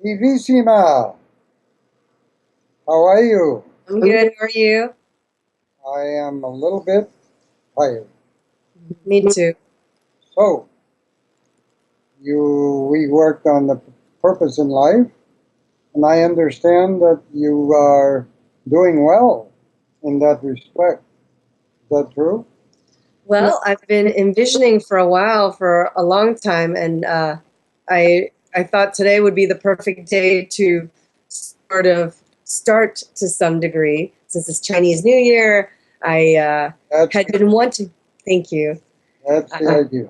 Vivissima, how are you? I'm good. How are you? I am a little bit tired. Me too. So, we worked on the purpose in life, and I understand that you are doing well in that respect. Is that true? Well, I've been envisioning for a while, for a long time, and I thought today would be the perfect day to sort of start to some degree. Since it's Chinese New Year, I That's had been wanting. Thank you. that's the idea.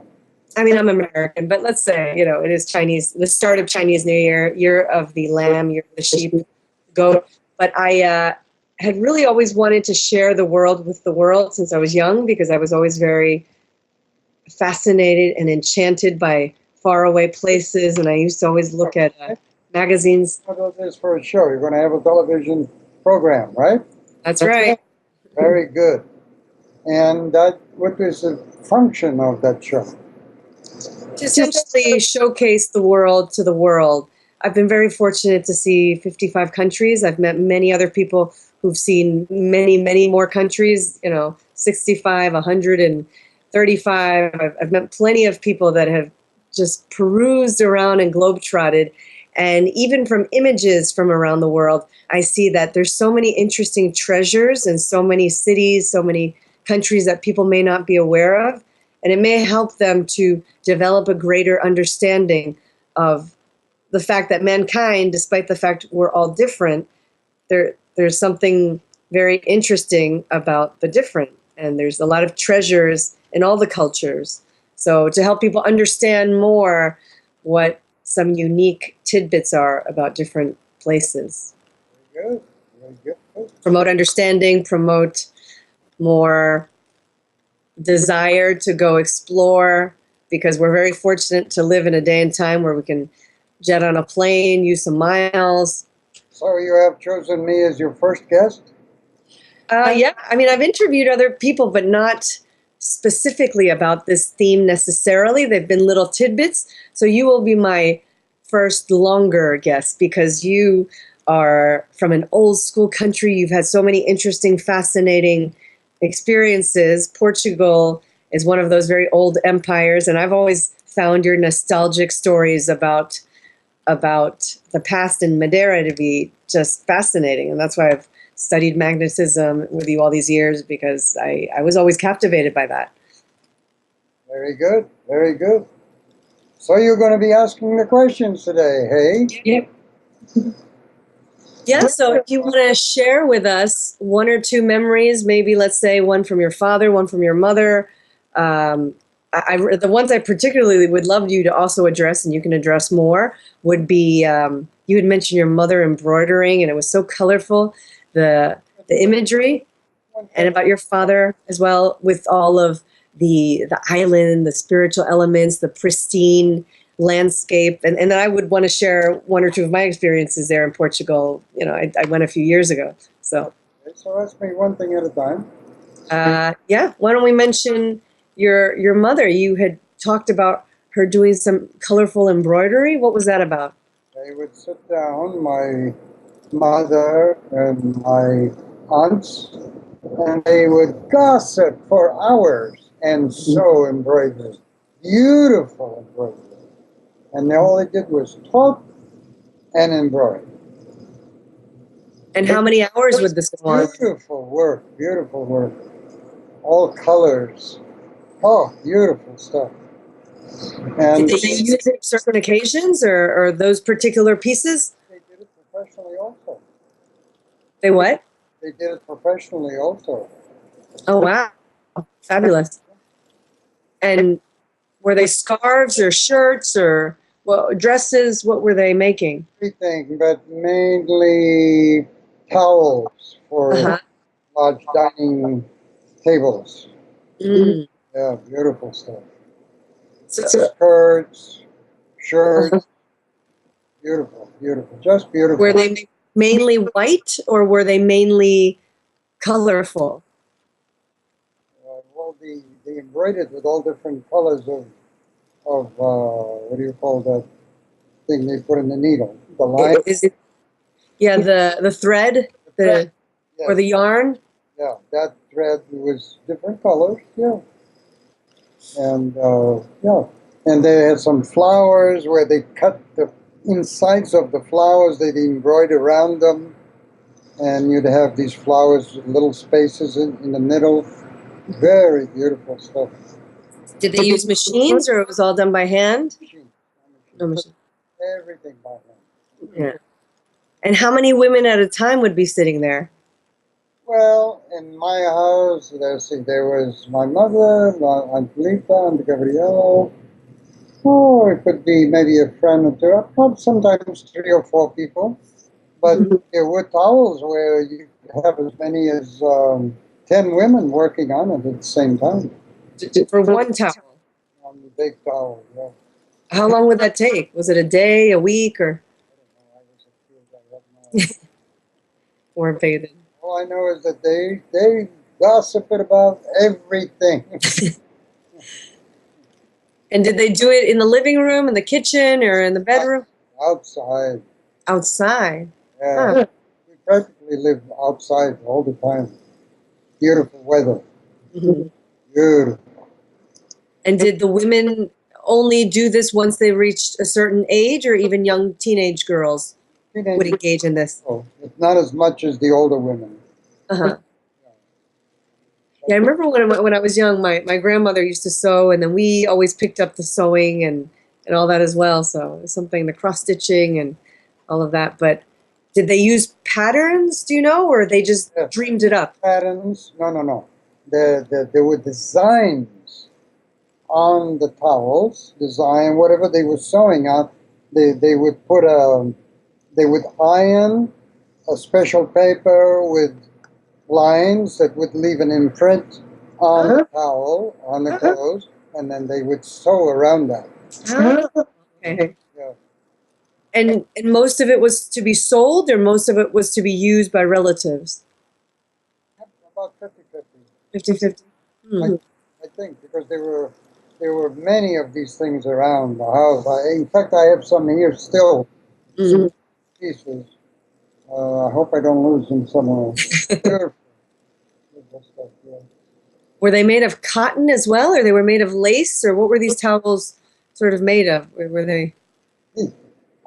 I mean, I'm American, but let's say it is Chinese. The start of Chinese New Year, year of the lamb, year of the sheep, goat. But I had really always wanted to share the world with the world since I was young, because I was always very fascinated and enchanted by faraway places, and I used to always look at magazines. How about this for a show? You're going to have a television program, right? That's right. Very good. And what is the function of that show? To essentially showcase the world to the world. I've been very fortunate to see 55 countries. I've met many other people who've seen many, many more countries, 65, 135. I've met plenty of people that have just perused around and globetrotted. And even from images from around the world, I see that there's so many interesting treasures and so many cities, so many countries that people may not be aware of. And it may help them to develop a greater understanding of the fact that mankind, despite the fact we're all different, there's something very interesting about the different. And there's a lot of treasures in all the cultures. So to help people understand more what some unique tidbits are about different places. Very good. Very good. Promote understanding, promote more desire to go explore, because we're very fortunate to live in a day and time where we can jet on a plane, use some miles. So you have chosen me as your first guest? Yeah, I mean, I've interviewed other people, but not specifically about this theme necessarily. They've been little tidbits. So you will be my first longer guest, because you are from an old school country. You've had so many interesting, fascinating experiences. Portugal is one of those very old empires, and I've always found your nostalgic stories about the past in Madeira to be just fascinating, and that's why I've studied magnetism with you all these years, because I was always captivated by that. Very good. Very good. So you're going to be asking the questions today, hey? Yeah. Yeah, so if you want to share with us one or two memories, maybe let's say one from your father, one from your mother. The ones I particularly would love you to also address, and you can address more, would be you had mentioned your mother embroidering, and it was so colorful, the imagery, and about your father as well, with all of the island, the spiritual elements, the pristine landscape. And then I would want to share one or two of my experiences there in Portugal. I went a few years ago. So, So ask me one thing at a time. yeah, why don't we mention your mother? You had talked about her doing some colorful embroidery. What was that about? I would sit down, my mother and my aunts, and they would gossip for hours and sew embroidery. Beautiful embroidery. And all they did was talk and embroider. And how many hours would this go on? Beautiful work, beautiful work. All colors. Oh, beautiful stuff. And Did they use it for certain occasions, or those particular pieces? they did it professionally also. They what? They did it professionally also. Oh, wow. Fabulous. And were they scarves or shirts or dresses? What were they making? Everything, but mainly towels for Uh-huh. large dining tables. Mm. Yeah, beautiful stuff. So, Skirts, shirts, beautiful, beautiful, just beautiful. were they mainly white, or were they mainly colorful? Well, they embroidered with all different colors of what do you call that? thing they put in the needle. The line. Yeah, the thread, Yes. or the yarn. Yeah, that thread was different colors. Yeah, and yeah, and they had some flowers where they cut the insides of the flowers. They'd embroider around them, and you'd have these flowers with little spaces in the middle. Very beautiful stuff. Did they use machines, or it was all done by hand? Machine. No machine. Everything by hand. Yeah. And how many women at a time would be sitting there? Well, in my house, there was my mother, my Aunt Lita, Aunt Gabriela. Oh, it could be maybe a friend or two, sometimes 3 or 4 people. But there were towels where you have as many as 10 women working on it at the same time. For one towel. On the big towel, yeah. How long would that take? Was it a day, a week, or I don't know. I was a kid. I have no idea. weren't paid? All I know is that they gossiped about everything. And did they do it in the living room, in the kitchen, or in the bedroom? Outside. Outside. Yeah. Huh. We practically lived outside all the time. Beautiful weather. Mhm. Beautiful. And did the women only do this once they reached a certain age, or even young teenage girls would Teenage engage in this? people, but not as much as the older women. Uh-huh. Yeah, I remember when I was young, my grandmother used to sew, and then we always picked up the sewing and all that as well. So it was something, the cross stitching and all of that. But did they use patterns, do you know, or they just Yes. dreamed it up? Patterns? No. There were designs on the towels, whatever they were sewing on. They would put they would iron a special paper with lines that would leave an imprint on the towel, on the clothes, and then they would sew around that. Okay. Yeah. And most of it was to be sold, or most of it was to be used by relatives? About 50-50. 50-50? Hmm. I think, because there were many of these things around the house. In fact, I have some here still, Mhm. pieces. I hope I don't lose them somewhere. Beautiful. Beautiful stuff, yeah. Were they made of cotton as well, or they were made of lace, or what were these towels sort of made of? Were they?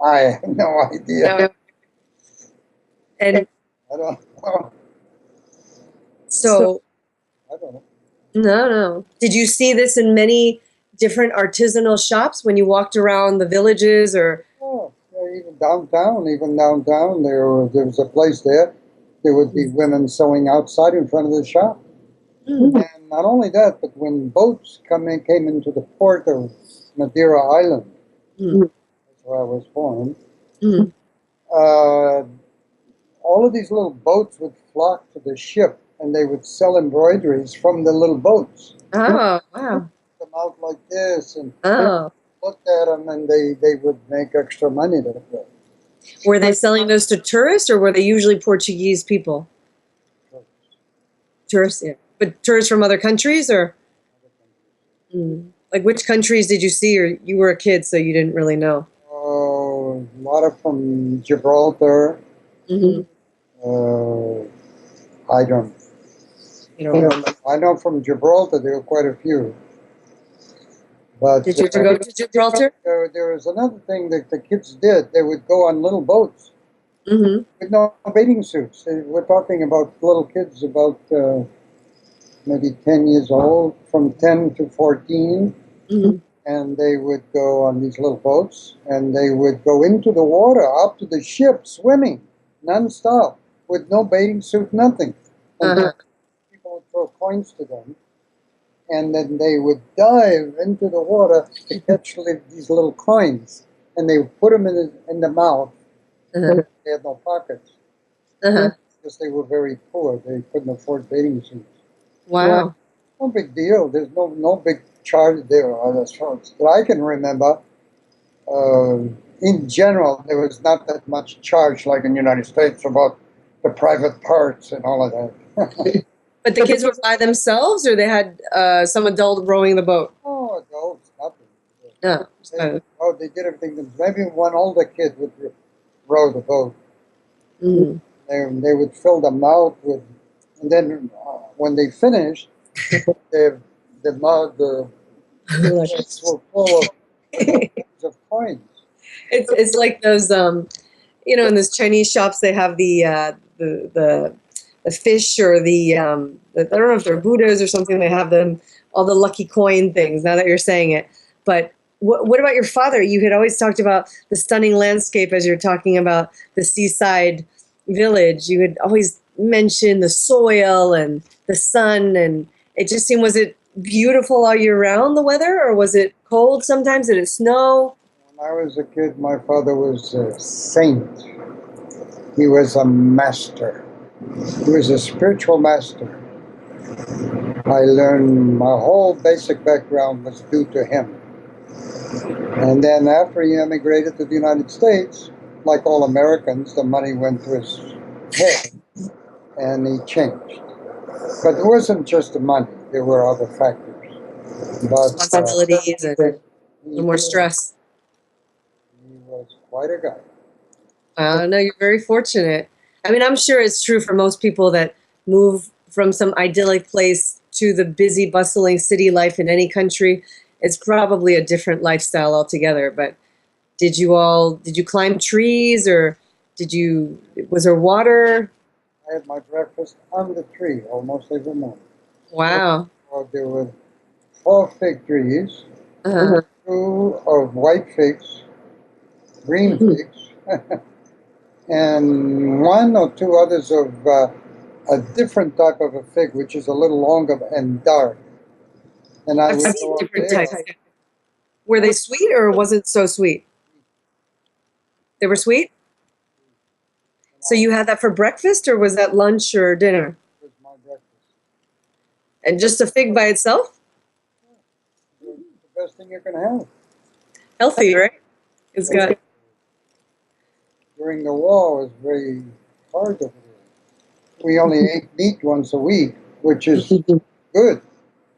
I have no idea. No. And I don't know. so, I don't know. no. Did you see this in many different artisanal shops when you walked around the villages, or? Oh, yeah, even downtown, there was a place there. There would be women sewing outside in front of the shop. Mm. And not only that, but when boats came into the port of Madeira Island, Mm. that's where I was born, Mm. all of these little boats would flock to the ship, and they would sell embroideries from the little boats. Oh, wow. Them out like this, and Oh. looked at them, and they would make extra money that way. Were they selling those to tourists, or were they usually Portuguese people? Tourists, yeah. But tourists from other countries, or? Mm. Like, which countries did you see, or you were a kid, so you didn't really know? Oh, a lot of from Gibraltar. Mm-hmm. I don't. You don't remember. I know from Gibraltar there were quite a few. But Did you ever go to Gibraltar? there was another thing that the kids did. They would go on little boats Mm-hmm. with no bathing suits. We're talking about little kids about maybe 10 years old, from 10 to 14. Mm-hmm. And they would go on these little boats, and they would go into the water, up to the ship, swimming, nonstop, with no bathing suit, nothing. And Uh-huh. people would throw coins to them, and then they would dive into the water to catch these little coins, and they would put them in the mouth. Uh-huh. They had no pockets, Uh-huh. because they were very poor. They couldn't afford bathing suits. Wow. No big deal. There's no big charge there, as far as that I can remember. In general, there was not that much charge like in the United States about the private parts and all of that. But the kids were by themselves, or they had some adult rowing the boat? Oh, adults, nothing. No. They Oh, they did everything. Maybe one older kid would row the boat. Mm. They would fill the mouth with, and then when they finished, the the sheets were full of coins. It's like those you know, in those Chinese shops they have the fish or I don't know if they're Buddhas or something. They have them all the lucky coin things. Now that you're saying it, but what about your father? You had always talked about the stunning landscape as you're talking about the seaside village. You had always mentioned the soil and the sun, and it just seemed, was it beautiful all year round, the weather, or was it cold sometimes? Did it snow? When I was a kid, my father was a saint. He was a master. He was a spiritual master. I learned my whole basic background was due to him. And then after he emigrated to the United States, like all Americans, the money went to his head and he changed. But it wasn't just the money, there were other factors. But Responsibilities and a he, little more stress. he was quite a guy. No, you're very fortunate. I mean, I'm sure it's true for most people that move from some idyllic place to the busy, bustling city life in any country. It's probably a different lifestyle altogether. But did you climb trees, or was there water? I had my breakfast on the tree almost every morning. Wow. There were 4 fig trees, Uh-huh. 2 of white figs, green figs, and 1 or 2 others of a different type of a fig, which is a little longer and dark. And I I've would seen go up different there. types. Were they sweet or was it so sweet? They were sweet? So you had that for breakfast or was that lunch or dinner? It was my breakfast. And just a fig by itself? It was the best thing you can have. Healthy, right? It's got. During the war, it was very hard over there. We only ate meat once a week, which is good.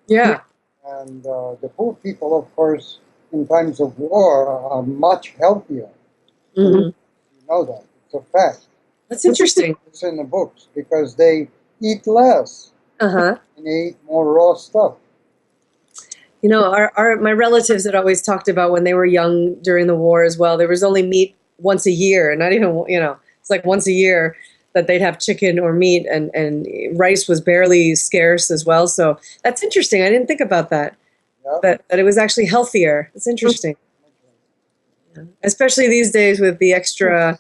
Yeah. And the poor people, of course, in times of war, are much healthier. Hmm. You know that. It's a fact. That's interesting. It's in the books because they eat less Uh-huh. and they eat more raw stuff. You know, my relatives had always talked about when they were young during the war as well. There was only meat once a year, not even, it's like once a year that they'd have chicken or meat, and rice was barely scarce as well. So that's interesting. I didn't think about that. Yeah? That it was actually healthier. It's interesting, especially these days with the extra.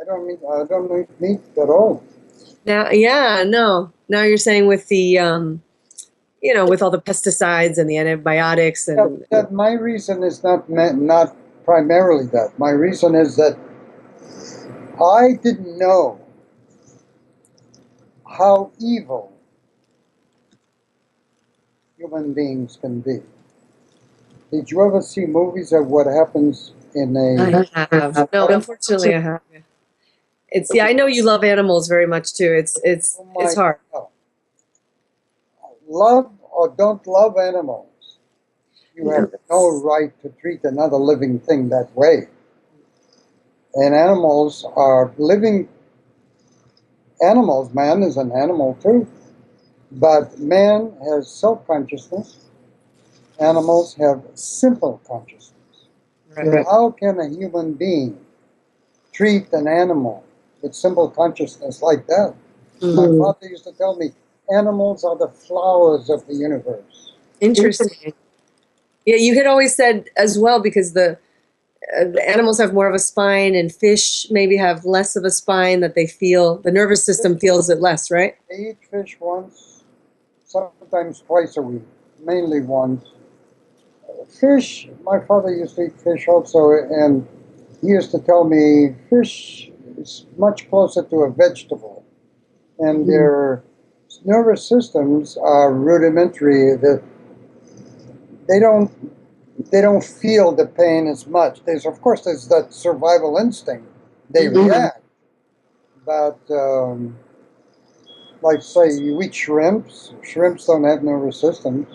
I don't eat meat at all. Now, yeah, no. Now you're saying with the with all the pesticides and the antibiotics and My reason is not primarily that. My reason is that I didn't know how evil human beings can be. Did you ever see movies of what happens in a? I have. No, unfortunately, I have. It's I know you love animals very much too. Oh It's my hard. God. Love or don't love animals, you have no right to treat another living thing that way. And animals are living animals. Man is an animal too. But man has self consciousness, animals have simple consciousness. Right. How can a human being treat an animal with simple consciousness like that? My father used to tell me animals are the flowers of the universe. Interesting. Yeah, you had always said as well because the animals have more of a spine and fish maybe have less of a spine that they feel the nervous system feels it less, right? They eat fish once, sometimes twice a week, mainly once. Fish, my father used to eat fish also, and he used to tell me fish is much closer to a vegetable, and their nervous systems are rudimentary. That they don't feel the pain as much. There's that survival instinct. They react, but like say you eat shrimps. Shrimps don't have nervous systems,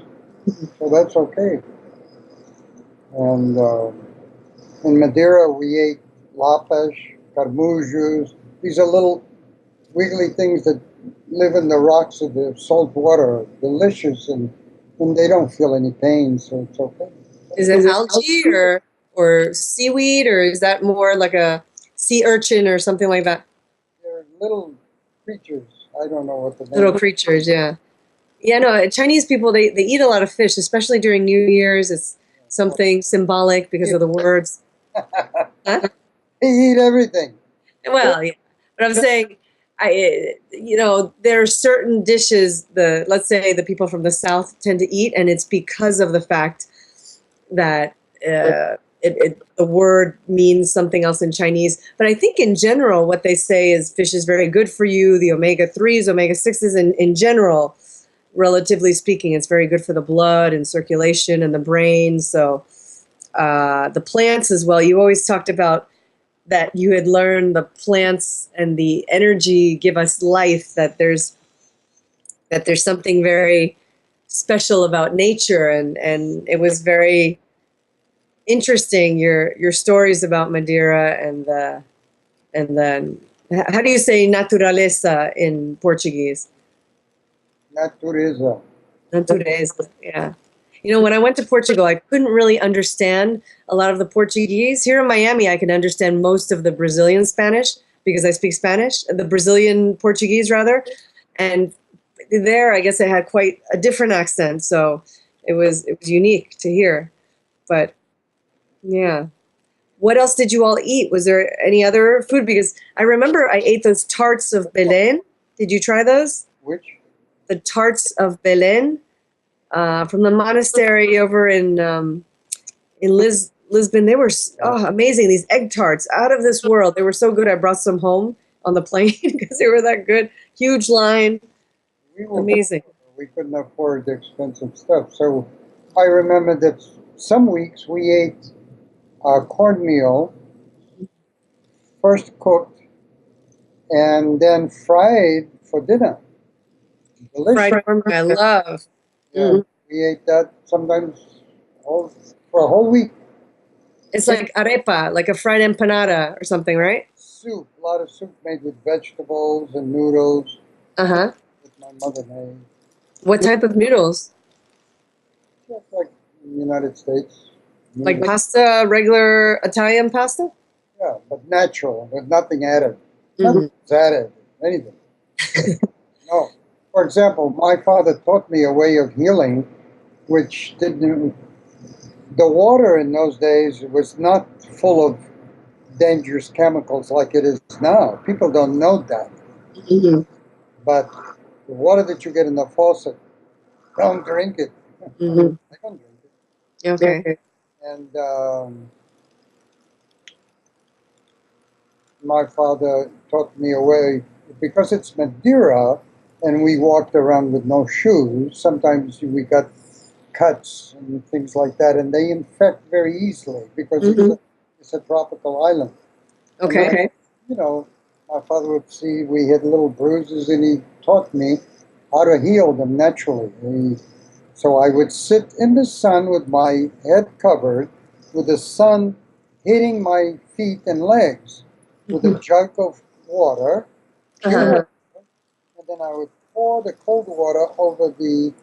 so that's okay. And In Madeira, we ate lapas, carmujos. These are little wiggly things that live in the rocks of the salt water. Delicious, and they don't feel any pain, so it's okay. Is it algae or seaweed, or is that more like a sea urchin or something like that? They're little creatures. I don't know what the name Little is. creatures, yeah. Yeah, no, Chinese people, they eat a lot of fish, especially during New Year's. It's something symbolic because of the words. Huh? They eat everything. Well, yeah. But I'm saying, there are certain dishes let's say the people from the South tend to eat, and it's because of the fact that the word means something else in Chinese. But I think in general, what they say is fish is very good for you. The omega-3s, omega-6s, in general, relatively speaking, it's very good for the blood and circulation and the brain. So the plants as well. You always talked about that you had learned the plants and the energy give us life, that there's something very special about nature, and it was very interesting your stories about Madeira and then how do you say naturaleza in Portuguese? Natureza. Natureza, yeah. When I went to Portugal, I couldn't really understand a lot of the Portuguese. Here in Miami, I can understand most of the Brazilian Spanish because I speak Spanish, the Brazilian Portuguese rather. And there, I guess it had quite a different accent, so it was unique to hear. But yeah. What else did you all eat? Was there any other food? Because I remember I ate those tarts of Belén. Did you try those? Which? The tarts of Belén from the monastery over in Lisbon. They were amazing. These egg tarts, out of this world. They were so good. I brought some home on the plane because they were that good. Huge line. Amazing. We couldn't afford the expensive stuff. So I remember that some weeks we ate cornmeal, first cooked, and then fried for dinner. Delicious. Fried cornmeal, I love. Yeah, we ate that sometimes for a whole week. It's like arepa, like a fried empanada or something, right? Soup, a lot of soup made with vegetables and noodles Uh-huh. that my mother made. What type of noodles? Just like in the United States. Like Noodles. pasta, regular Italian pasta? Yeah, but natural, with nothing added. Mhm. Nothing's added, anything. No. For example, my father taught me a way of healing, which didn't. The water in those days was not full of dangerous chemicals like it is now. People don't know that. Mhm. But the water that you get in the faucet, don't drink it. Mhm. I don't drink it. Okay. And my father taught me a way, because it's Madeira and we walked around with no shoes, sometimes we got cuts and things like that, and they infect very easily because it's a tropical island. Okay. And then, my father would see we had little bruises, and he taught me how to heal them naturally. So I would sit in the sun with my head covered, with the sun hitting my feet and legs, with a jug of water, Uh-huh. and then I would pour the cold water over the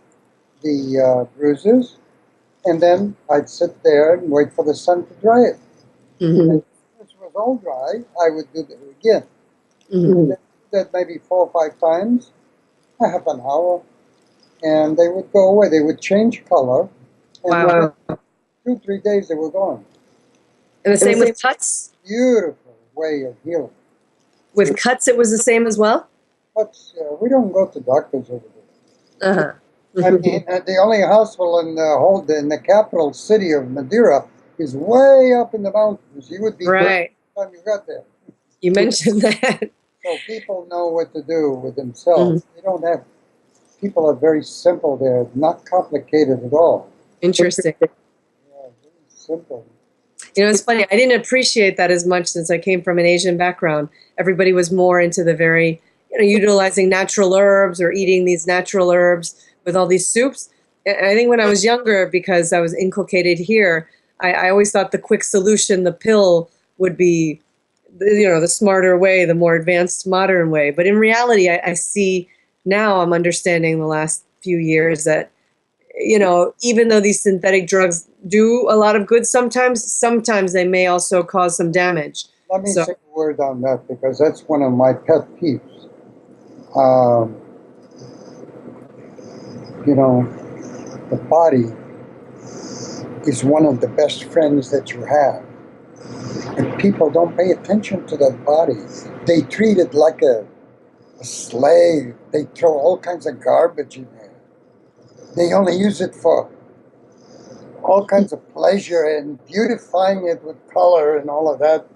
bruises, and then I'd sit there and wait for the sun to dry it. Mhm. And once it was all dry, I would do that again. Mhm. Then do that maybe 4 or 5 times, a half an hour, and they would go away. They would change color, and Wow. within 2 or 3 days they were gone. And the same with cuts? Beautiful way of healing. With cuts, it was the same as well? But we don't go to doctors over there. Uh-huh. I mean, the only hospital in the capital city of Madeira is way up in the mountains. You would be Right. by the time you got there. You mentioned that. So people know what to do with themselves. They don't have. People are very simple. They're not complicated at all. Interesting. Yeah, very simple. It's funny. I didn't appreciate that as much since I came from an Asian background. Everybody was more into the very, utilizing natural herbs or eating these natural herbs with all these soups. And I think when I was younger, because I was inculcated here, I always thought the quick solution, the pill, would be, the smarter way, the more advanced modern way. But in reality, I see now, I'm understanding the last few years that, even though these synthetic drugs do a lot of good sometimes they may also cause some damage. Let me So, say a word on that because that's one of my pet peeves. Um, the body is one of the best friends that you have. And people don't pay attention to that body. They treat it like a slave. They throw all kinds of garbage in there. They only use it for all kinds of pleasure and beautifying it with color and all of that.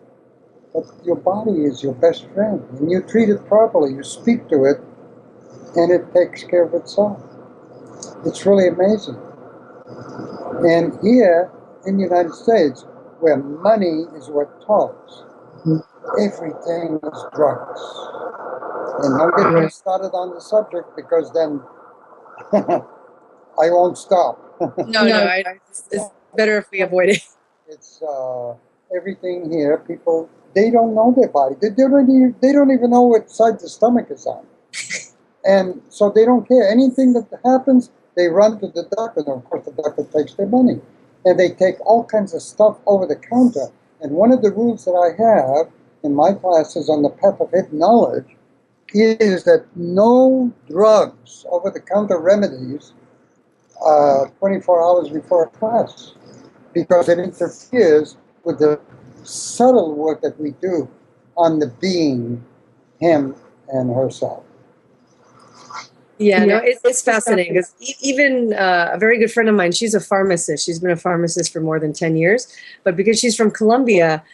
But your body is your best friend. And you treat it properly. You speak to it, and it takes care of itself. It's really amazing. And here in the United States, where money is what talks, everything is drugs. And don't get me started on the subject because then I won't stop. it's better if we avoid it. It's everything here. People, they don't know their body. They don't even know what side the stomach is on. And so they don't care. Anything that happens, they run to the doctor. And of course, the doctor takes their money. And they take all kinds of stuff over the counter. And one of the rules that I have in my classes on the path of hidden knowledge is that no drugs, over-the-counter remedies, 24 hours before a class, because it interferes with the subtle work that we do on the being, him and herself. Yeah, no, it's fascinating because even a very good friend of mine, she's a pharmacist. She's been a pharmacist for more than 10 years. But because she's from Colombia,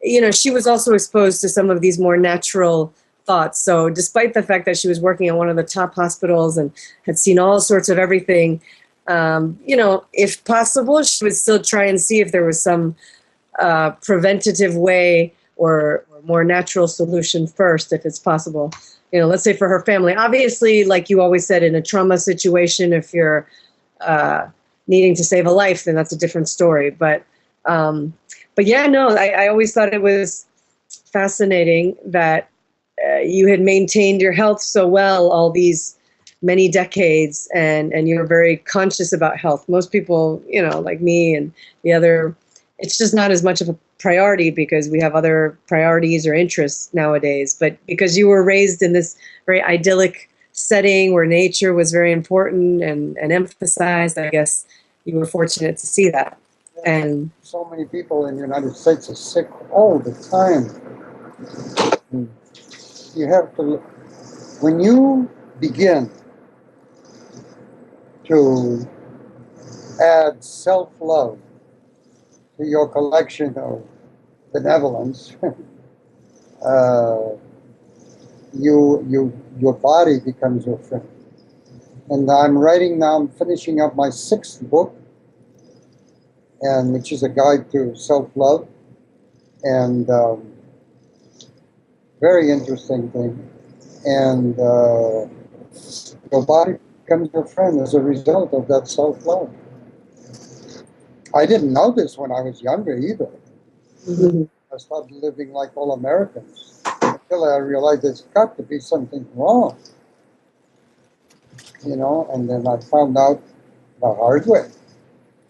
she was also exposed to some of these more natural thoughts. So despite the fact that she was working at one of the top hospitals and had seen all sorts of everything, if possible, she would still try and see if there was some preventative way or more natural solution first, if it's possible. Let's say for her family. Obviously, like you always said, in a trauma situation, if you're needing to save a life, then that's a different story. But yeah, no, I always thought it was fascinating that you had maintained your health so well all these many decades, and you're very conscious about health. Most people, like me and the other, it's just not as much of a priority because we have other priorities or interests nowadays. But because you were raised in this very idyllic setting where nature was very important and emphasized, I guess you were fortunate to see that. And so many people in the United States are sick all the time. You have to, when you begin to add self-love to your collection of benevolence, your body becomes your friend. And I'm finishing up my 6th book, and which is a guide to self-love, and very interesting thing. And your body becomes your friend as a result of that self-love. I didn't know this when I was younger either. Mm-hmm. I started living like all Americans until I realized there's got to be something wrong. And then I found out the hard way.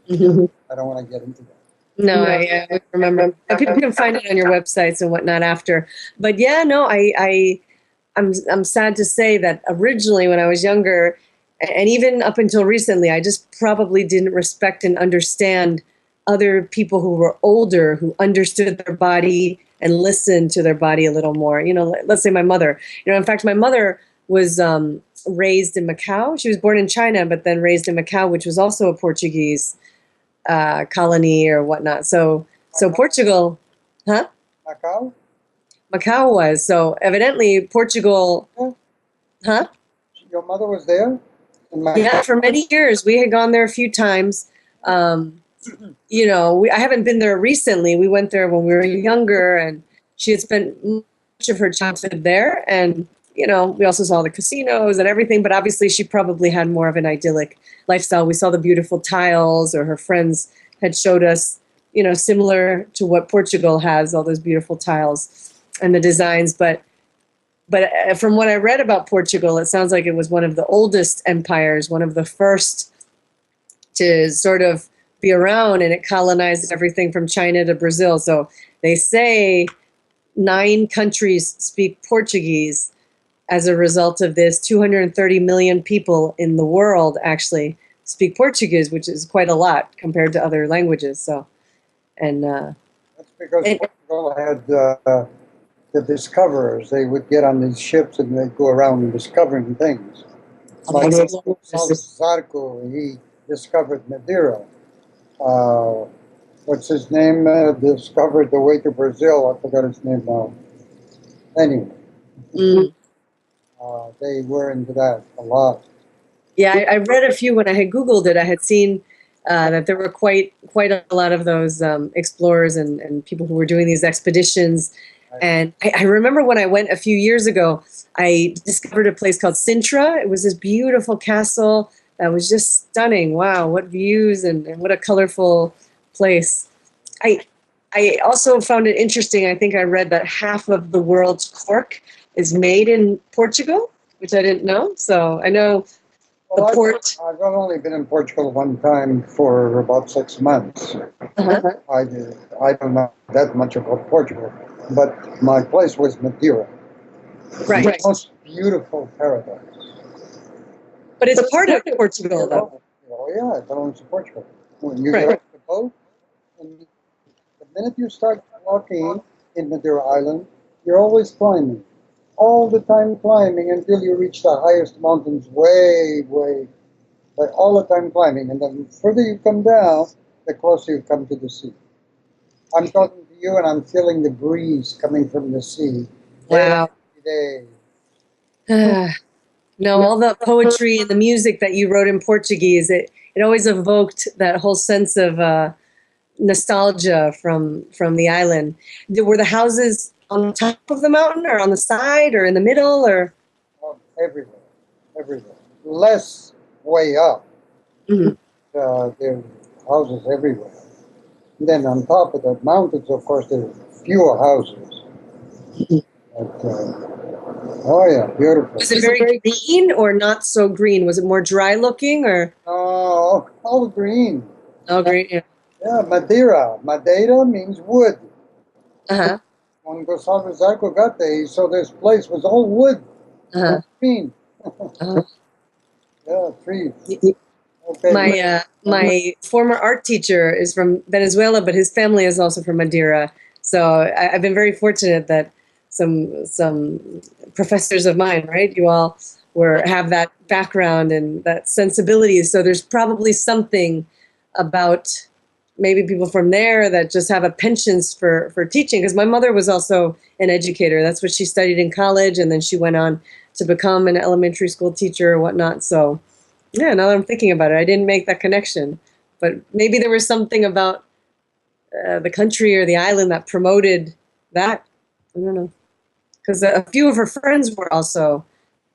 Mm-hmm. I don't want to get into that. No, I remember. People can find it on your websites and whatnot after. But yeah, no, I'm sad to say that originally when I was younger, and even up until recently, I just probably didn't respect and understand other people who were older, who understood their body and listened to their body a little more. Let's say my mother. In fact, my mother was raised in Macau. She was born in China, but then raised in Macau, which was also a Portuguese colony or whatnot. So Portugal, huh? Macau was. So evidently Portugal, huh? Your mother was there? Yeah, for many years. We had gone there a few times. I haven't been there recently. We went there when we were younger, and she had spent much of her childhood there. And, we also saw the casinos and everything, but obviously she probably had more of an idyllic lifestyle. We saw the beautiful tiles, or her friends had showed us you know, similar to what Portugal has, all those beautiful tiles and the designs. But from what I read about Portugal, it sounds like it was one of the oldest empires, one of the first to sort of be around, and it colonized everything from China to Brazil. So they say 9 countries speak Portuguese as a result of this. 230 million people in the world actually speak Portuguese, which is quite a lot compared to other languages. So, and That's because Portugal had the discoverers. They would get on these ships and they'd go around discovering things. Like Zarco, he discovered Madeira. What's his name? Discovered the way to Brazil. I forgot his name now. Anyway, they were into that a lot. yeah, I read a few when I had Googled it. I had seen that there were quite a lot of those explorers and people who were doing these expeditions. And I remember when I went a few years ago, I discovered a place called Sintra. It was this beautiful castle that was just stunning. Wow, what views and what a colorful place. I also found it interesting. I think I read that half of the world's cork is made in Portugal, which I didn't know. So I know the port. I've only been in Portugal one time for about 6 months. I don't know that much about Portugal, but my place was Madeira. Right. The most beautiful paradise. But it's part of Portugal, though. Oh yeah, it belongs to Portugal. When you get off the boat, and the minute you start walking in Madeira Island, you're always climbing. All the time climbing until you reach the highest mountains way, but all the time climbing. And then the further you come down, the closer you come to the sea. I'm talking to you and I'm feeling the breeze coming from the sea. Wow. Every day. No, all the poetry and the music that you wrote in Portuguese, it always evoked that whole sense of nostalgia from the island. Were the houses on the top of the mountain or on the side or in the middle or? Everywhere. Less way up. There are houses everywhere. And then on top of the mountains, of course, there are fewer houses. But, oh yeah, beautiful. Was it very green or not so green? Was it more dry looking or? Oh, all green. Oh, green. Yeah. Yeah, Madeira. Madeira means wood. When Gonçalves Zarco got there, he saw this place was all wood. Green. Yeah, trees. Okay. My former art teacher is from Venezuela, but his family is also from Madeira. So I've been very fortunate that some professors of mine, right? You all have that background and that sensibility. So there's probably something about maybe people from there that just have a penchant for teaching. Because my mother was also an educator. That's what she studied in college, and then she went on to become an elementary school teacher or whatnot. So yeah, now that I'm thinking about it, I didn't make that connection. But maybe there was something about the country or the island that promoted that. I don't know. Because a few of her friends were also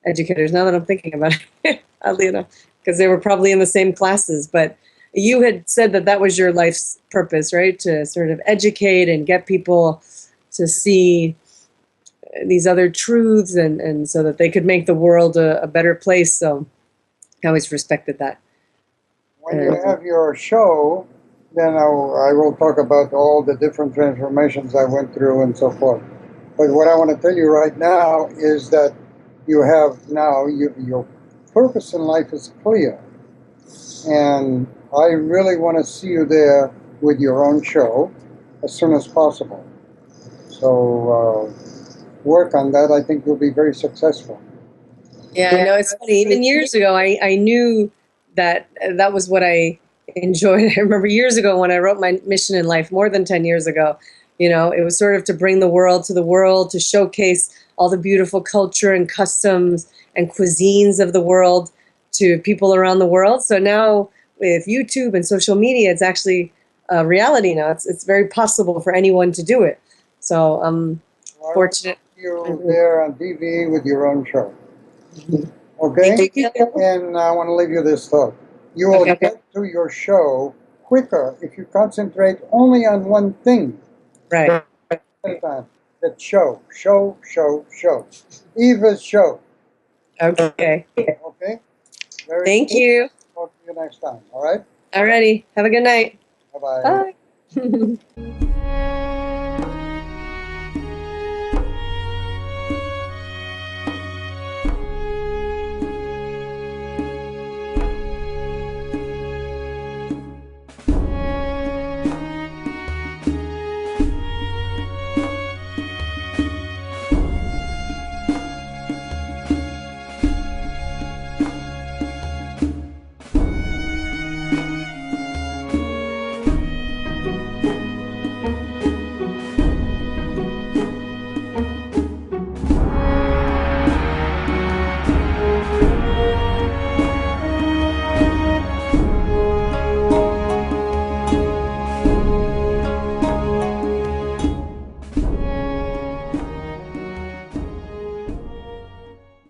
educators, now that I'm thinking about it, oddly enough, because they were probably in the same classes. But you had said that was your life's purpose, right? To sort of educate and get people to see these other truths and so that they could make the world a better place. So I always respected that. When you have your show, then I will talk about all the different transformations I went through and so forth. But what I want to tell you right now is that you have now, your purpose in life is clear. And I really want to see you there with your own show as soon as possible. So work on that. I think you'll be very successful. Yeah, I know. It's funny. Even years ago, I knew that was what I enjoyed. I remember years ago when I wrote my mission in life, more than 10 years ago, you know, it was sort of to bring the world to the world, to showcase all the beautiful culture and customs and cuisines of the world to people around the world. So now with YouTube and social media, it's actually a reality now. It's very possible for anyone to do it. So I'm fortunate. You're there on TV with your own show. Okay? And I want to leave you this thought. You will get to your show quicker if you concentrate only on one thing. Right. That show. Eva's show. Okay. Okay? Very Thank you. Talk to you next time. All right? Alrighty. Have a good night. Bye-bye. Bye.